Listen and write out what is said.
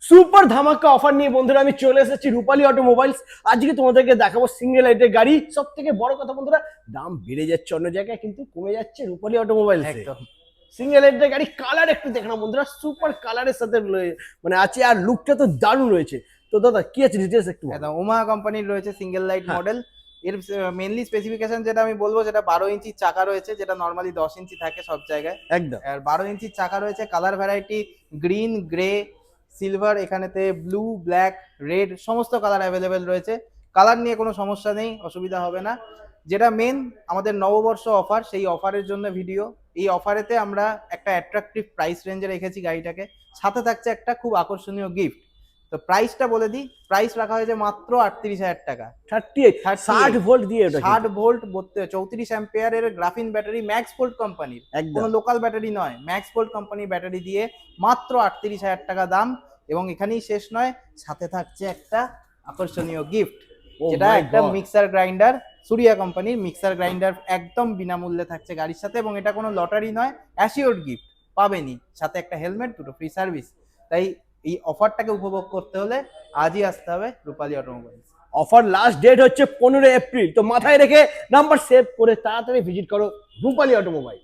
Super ধামাকা offer নিয়ে বন্ধুরা আমি চলে এসেছি রূপালী অটোমোবাইলস। আজকে তোমাদেরকে দেখাবো সিঙ্গেল লাইটের গাড়ি। সব থেকে বড় কথা বন্ধুরা, দাম বেড়ে যাচ্ছে অন্য জায়গায়, কিন্তু কমে যাচ্ছে রূপালী অটোমোবাইলসে। একদম। সিঙ্গেল লাইটের গাড়ি কালার একটু দেখে না বন্ধুরা, সুপার কালারের সাথে মানে আছে, আর লুকটা তো দারুণ রয়েছে। তো দাদা কি আছে ডিটেলস একটু বলো। একদম ওমা কোম্পানির রয়েছে সিঙ্গেল লাইট হ্যাঁ, মডেল। এর মেনলি স্পেসিফিকেশন যেটা আমি বলবো, যেটা 12 ইঞ্চির চাকা রয়েছে, যেটা নর্মালি 10 ইঞ্চি থাকে সব জায়গায়। একদম। আর 12 ইঞ্চির চাকা রয়েছে। Colour variety green, grey, silver, এখানেতে ব্লু, ব্ল্যাক, রেড সমস্ত কালার অ্যাভেলেবেল রয়েছে। কালার নিয়ে কোনো সমস্যা নেই, অসুবিধা হবে না। যেটা মেন আমাদের নববর্ষ অফার, সেই অফারের জন্য ভিডিও। এই অফারেতে আমরা একটা অ্যাট্রাকটিভ প্রাইস রেঞ্জে রেখেছি গাড়িটাকে, সাথে থাকছে একটা খুব আকর্ষণীয় গিফট। তো প্রাইসটা বলে দিই, প্রাইস রাখা হয়েছে মাত্র 38,000 টাকা। 38 60 38 ভোল্ট দিয়ে ওটা 60 ভোল্ট 34 অ্যাম্পিয়ারের গ্রাফিন ব্যাটারি, ম্যাক্স ভোল্ট কোম্পানির, একদম। কোনো লোকাল ব্যাটারি নয়, ম্যাক্স ভোল্ট কোম্পানির ব্যাটারি দিয়ে মাত্র 38,000 টাকা দাম। এবং এখানেই শেষ নয়, সাথে থাকছে একটা আকর্ষণীয় গিফট, Oh যেটা my একটা God! মিক্সার গ্রাইন্ডার, সুরিয়া কোম্পানির মিক্সার গ্রাইন্ডার, একদম বিনামূল্যে থাকছে গাড়ির সাথে। এবং এটা কোনো লটারি নয়, অ্যাসিওর্ড গিফট পাবেনই, সাথে একটা হেলমেট, দুটো ফ্রি সার্ভিস। তাই এই অফারটাকে উপভোগ করতে হলে আজই আসতে হবে রূপালী অটোমোবাইলস। অফার লাস্ট ডেট হচ্ছে 15 এপ্রিল। তো মাথায় রেখে নাম্বার সেভ করে তাড়াতাড়ি ভিজিট করো রূপালী অটোমোবাইল।